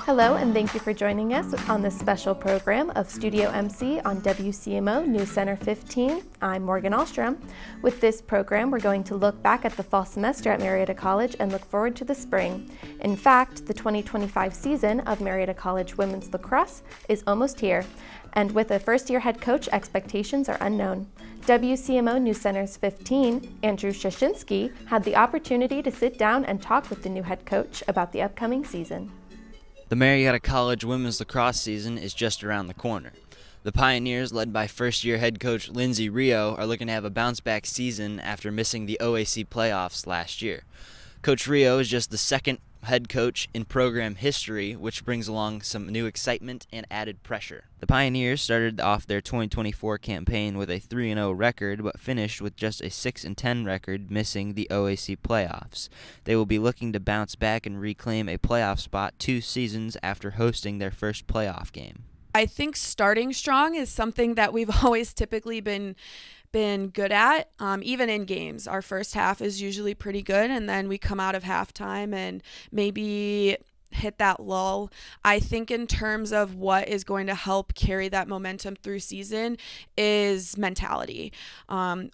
Hello, and thank you for joining us on this special program of Studio MC on WCMO News Center 15. I'm Morgan Ahlstrom. With this program, we're going to look back at the fall semester at Marietta College and look forward to the spring. In fact, the 2025 season of Marietta College women's lacrosse is almost here, and with a first-year head coach, expectations are unknown. WCMO News Center's 15, Andrew Sushynski, had the opportunity to sit down and talk with the new head coach about the upcoming season. The Marietta College women's lacrosse season is just around the corner. The Pioneers, led by first-year head coach Lindsay Rio, are looking to have a bounce-back season after missing the OAC playoffs last year. Coach Rio is just the second head coach in program history, which brings along some new excitement and added pressure. The Pioneers started off their 2024 campaign with a 3-0 record, but finished with just a 6-10 record, missing the OAC playoffs. They will be looking to bounce back and reclaim a playoff spot 2 seasons after hosting their first playoff game. I think starting strong is something that we've always typically been good at, even in games. Our first half is usually pretty good, and then we come out of halftime and maybe hit that lull. I think in terms of what is going to help carry that momentum through season is mentality.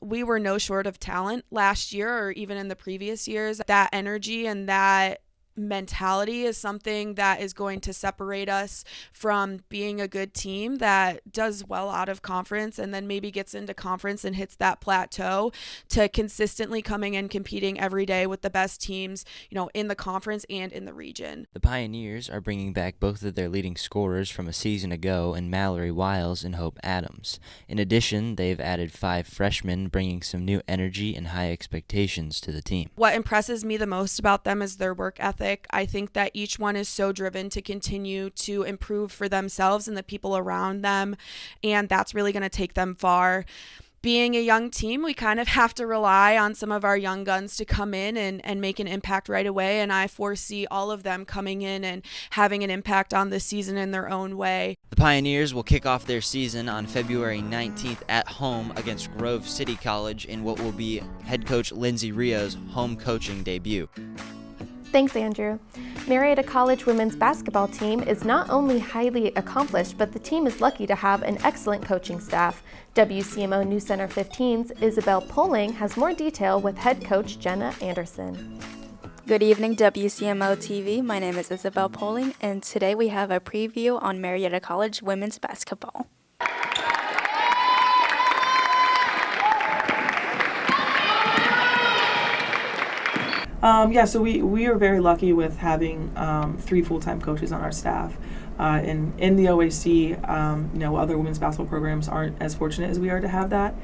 We were no short of talent last year or even in the previous years. That energy and that mentality is something that is going to separate us from being a good team that does well out of conference and then maybe gets into conference and hits that plateau, to consistently coming and competing every day with the best teams, in the conference and in the region. The Pioneers are bringing back both of their leading scorers from a season ago in Mallory Wiles and Hope Adams. In addition, they've added 5 freshmen, bringing some new energy and high expectations to the team. What impresses me the most about them is their work ethic. I think that each one is so driven to continue to improve for themselves and the people around them, and that's really going to take them far. Being a young team, we kind of have to rely on some of our young guns to come in and make an impact right away, and I foresee all of them coming in and having an impact on the season in their own way. The Pioneers will kick off their season on February 19th at home against Grove City College in what will be head coach Lindsay Rio's home coaching debut. Thanks, Andrew. Marietta College women's basketball team is not only highly accomplished, but the team is lucky to have an excellent coaching staff. WCMO News Center 15's Isabelle Poling has more detail with head coach Jenna Anderson. Good evening, WCMO TV. My name is Isabelle Poling, and today we have a preview on Marietta College women's basketball. So we are very lucky with having 3 full-time coaches on our staff. In the OAC, other women's basketball programs aren't as fortunate as we are to have that.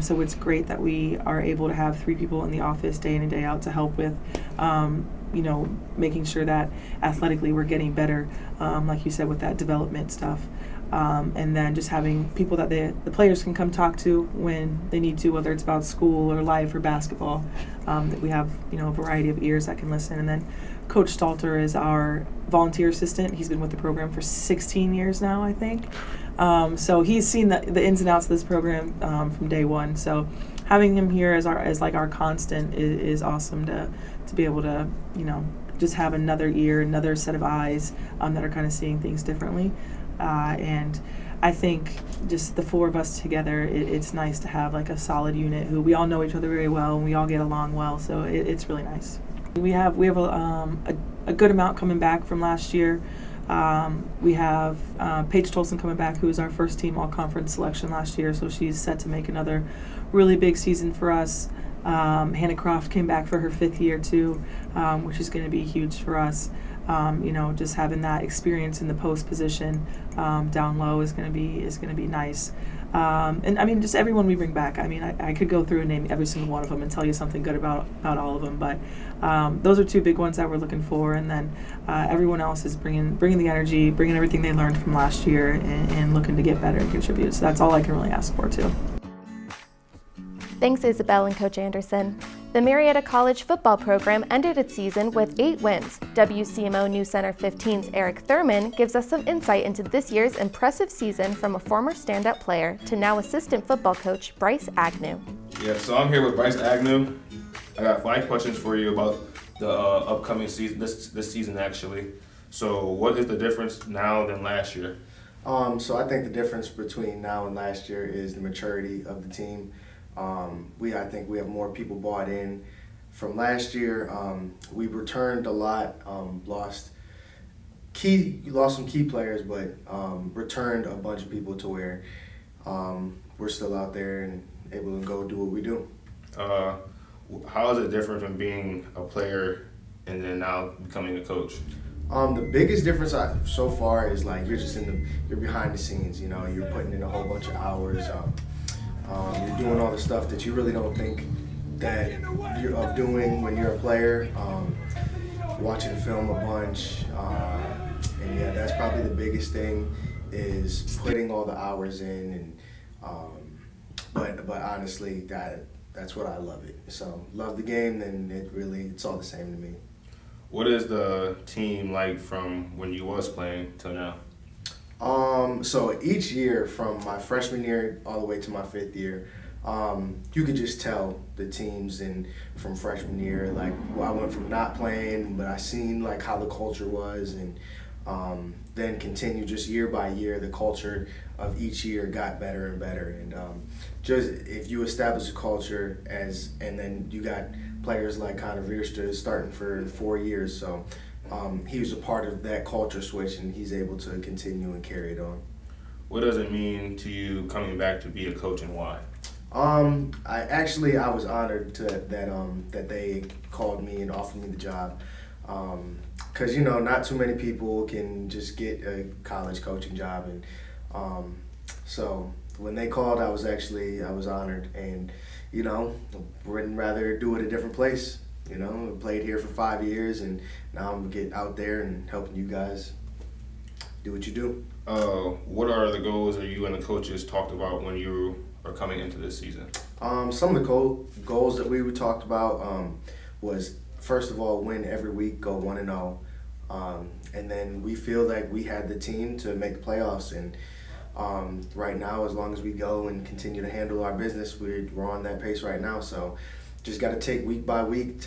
So it's great that we are able to have 3 people in the office day in and day out to help with, making sure that athletically we're getting better, like you said, with that development stuff. And then just having people that the players can come talk to when they need to, whether it's about school or life or basketball, that we have, a variety of ears that can listen. And then Coach Stalter is our volunteer assistant. He's been with the program for 16 years now, I think. So he's seen the ins and outs of this program from day one. So having him here as our constant is awesome to be able to, just have another ear, another set of eyes that are kind of seeing things differently. And I think just the 4 of us together, it's nice to have like a solid unit who we all know each other very well and we all get along well. So it's really nice. We have a good amount coming back from last year. We have Paige Tolson coming back, who was our first team all-conference selection last year. So she's set to make another really big season for us. Hannah Croft came back for her 5th year too, which is going to be huge for us. Just having that experience in the post position down low is going to be nice. And I mean, just everyone we bring back. I mean, I could go through and name every single one of them and tell you something good about all of them. But those are 2 big ones that we're looking for. And then everyone else is bringing the energy, bringing everything they learned from last year, and looking to get better and contribute. So that's all I can really ask for too. Thanks, Isabelle and Coach Anderson. The Marietta College football program ended its season with 8 wins. WCMO News Center 15's Eric Thurman gives us some insight into this year's impressive season from a former standout player to now assistant football coach Bryce Agnew. Yeah, so I'm here with Bryce Agnew. I got 5 questions for you about the upcoming season, this season actually. So what is the difference now than last year? So I think the difference between now and last year is the maturity of the team. I think we have more people bought in. From last year, we returned a lot, lost some key players, but returned a bunch of people to where we're still out there and able to go do what we do. How is it different from being a player and then now becoming a coach? The biggest difference so far is like you're behind the scenes. You know, you're putting in a whole bunch of hours. You're doing all the stuff that you really don't think that you're of doing when you're a player. Watching film a bunch, and yeah, that's probably the biggest thing is putting all the hours in. And but honestly, that's what I love it. So love the game, then it's all the same to me. What is the team like from when you was playing till now? So each year from my freshman year all the way to my 5th year, you could just tell the teams and from freshman year, like I went from not playing, but I seen like how the culture was, and then continue just year by year, the culture of each year got better and better. And just if you establish a culture and then you got players like Worstell starting for 4 years, so he was a part of that culture switch, and he's able to continue and carry it on. What does it mean to you coming back to be a coach, and why? I was honored that they called me and offered me the job, because not too many people can just get a college coaching job, and so when they called, I was honored, and wouldn't rather do it a different place. I played here for 5 years, and now I'm getting out there and helping you guys do what you do. What are the goals that you and the coaches talked about when you are coming into this season? Some of the goals that we talked about was, first of all, win every week, go 1-0, and then we feel like we had the team to make the playoffs. And right now, as long as we go and continue to handle our business, we're on that pace right now. So just got to take week by week.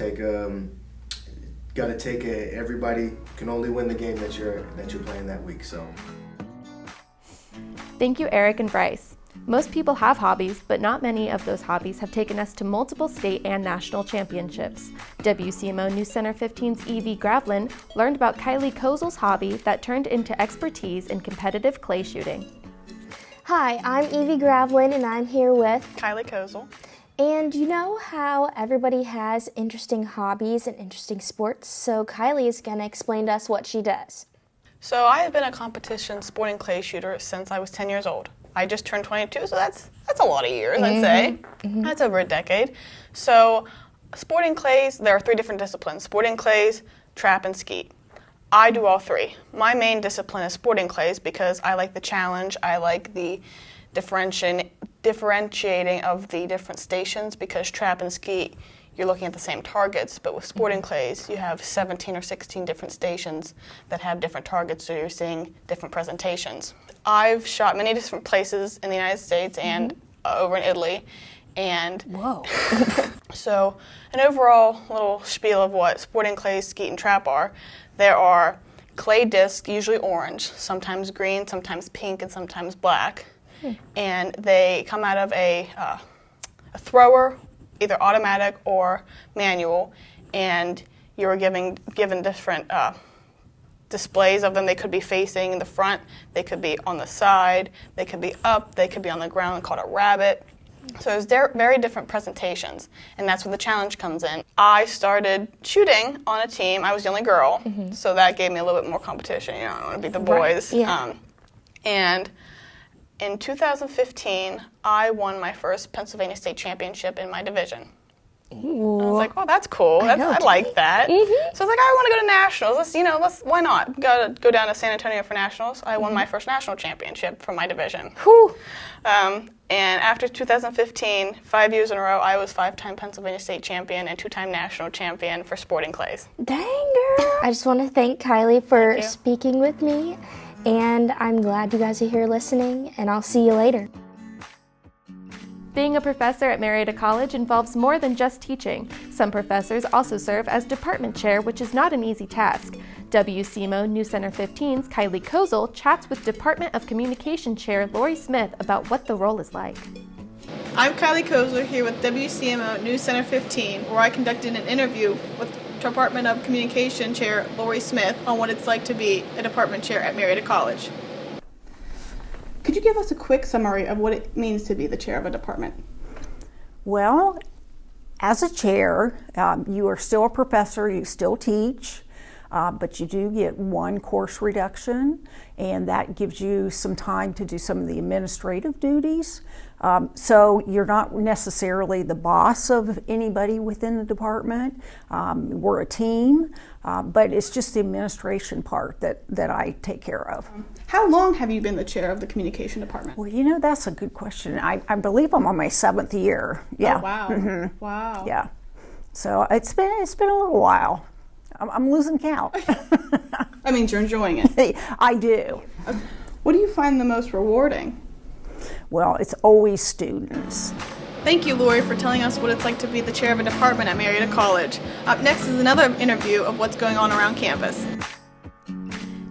Everybody can only win the game that you're playing that week. So. Thank you, Eric and Bryce. Most people have hobbies, but not many of those hobbies have taken us to multiple state and national championships. WCMO News Center 15's Evie Gravlin learned about Kyleigh Kozel's hobby that turned into expertise in competitive clay shooting. Hi, I'm Evie Gravlin, and I'm here with Kyleigh Kozel. And you know how everybody has interesting hobbies and interesting sports, so Kyleigh is going to explain to us what she does. So I have been a competition sporting clay shooter since I was 10 years old. I just turned 22, so that's a lot of years, I'd say. That's over a decade. So sporting clays, there are 3 different disciplines: sporting clays, trap, and skeet. I do all 3. My main discipline is sporting clays because I like the challenge. I like the differentiating of the different stations, because trap and skeet, you're looking at the same targets, but with sporting clays, you have 17 or 16 different stations that have different targets, so you're seeing different presentations. I've shot many different places in the United States and over in Italy, and Whoa. So an overall little spiel of what sporting clays, skeet, and trap are. There are clay discs, usually orange, sometimes green, sometimes pink, and sometimes black, and they come out of a thrower, either automatic or manual, and you're given different displays of them. They could be facing in the front, they could be on the side, they could be up, they could be on the ground called a rabbit. So there's very different presentations, and that's where the challenge comes in. I started shooting on a team. I was the only girl, so that gave me a little bit more competition. I want to beat the boys. Right. Yeah. And in 2015, I won my first Pennsylvania State Championship in my division. Ooh. I was like, "Oh, that's cool. I like that." So I was like, "I want to go to nationals. Why not? Go down to San Antonio for nationals." I won my first national championship for my division. Whew. And after 2015, 5 years in a row, I was 5-time Pennsylvania State champion and 2-time national champion for sporting clays. Dang, girl. I just want to thank Kyleigh for speaking with me, and I'm glad you guys are here listening, and I'll see you later. Being a professor at Marietta College involves more than just teaching. Some professors also serve as department chair, which is not an easy task. WCMO News Center 15's Kyleigh Kozel chats with Department of Communication Chair Lori Smith about what the role is like. I'm Kyleigh Kozel here with WCMO News Center 15, where I conducted an interview with Department of Communication Chair Lori Smith on what it's like to be a department chair at Marietta College. Could you give us a quick summary of what it means to be the chair of a department? Well, as a chair, you are still a professor, you still teach, but you do get one course reduction, and that gives you some time to do some of the administrative duties. So you're not necessarily the boss of anybody within the department. We're a team, but it's just the administration part that I take care of. How long have you been the chair of the communication department? Well, you know, that's a good question. I believe I'm on my 7th year. Yeah. Oh, wow. Mm-hmm. Wow. Yeah. So it's been a little while. I'm losing count. That means you're enjoying it. I do. What do you find the most rewarding? Well, it's always students. Thank you, Lori, for telling us what it's like to be the chair of a department at Marietta College. Up next is another interview of what's going on around campus.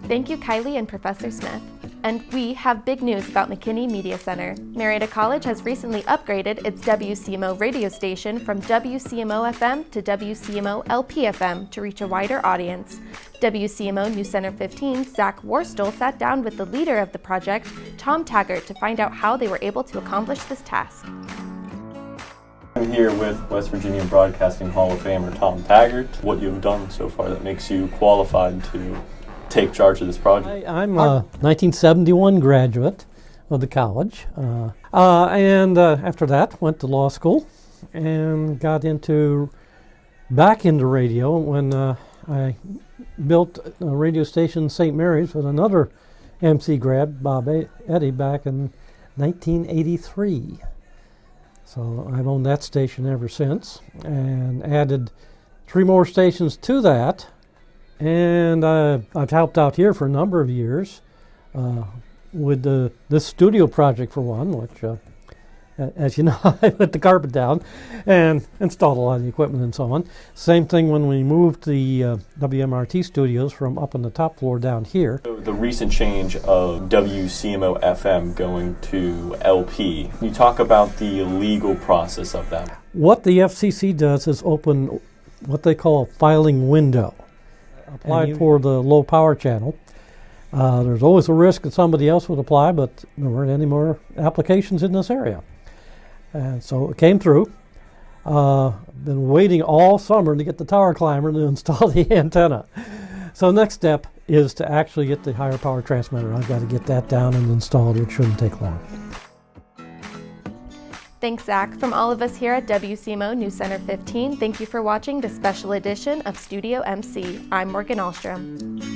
Thank you, Kyleigh and Professor Smith. And we have big news about McKinney Media Center. Marietta College has recently upgraded its WCMO radio station from WCMO FM to WCMO LP FM to reach a wider audience. WCMO News Center 15's Zach Worstell sat down with the leader of the project, Tom Taggart, to find out how they were able to accomplish this task. I'm here with West Virginia Broadcasting Hall of Famer Tom Taggart. What you've done so far that makes you qualified to take charge of this project? I'm a 1971 graduate of the college, and after that went to law school and got back into radio when I built a radio station in St. Mary's with another MC grad, Bob Eddy, back in 1983. So I've owned that station ever since and added 3 more stations to that. And I've helped out here for a number of years with this studio project, for one, which, as you know, I put the carpet down and installed a lot of the equipment and so on. Same thing when we moved the WMRT studios from up on the top floor down here. So the recent change of WCMO FM going to LP, can you talk about the legal process of that? What the FCC does is open what they call a filing window. Applied for the low power channel. There's always a risk that somebody else would apply, but there weren't any more applications in this area. And so it came through. Been waiting all summer to get the tower climber to install the antenna. So the next step is to actually get the higher power transmitter. I've got to get that down and installed, which shouldn't take long. Thanks, Zach. From all of us here at WCMO News Center 15, thank you for watching this special edition of Studio MC. I'm Morgan Ahlstrom.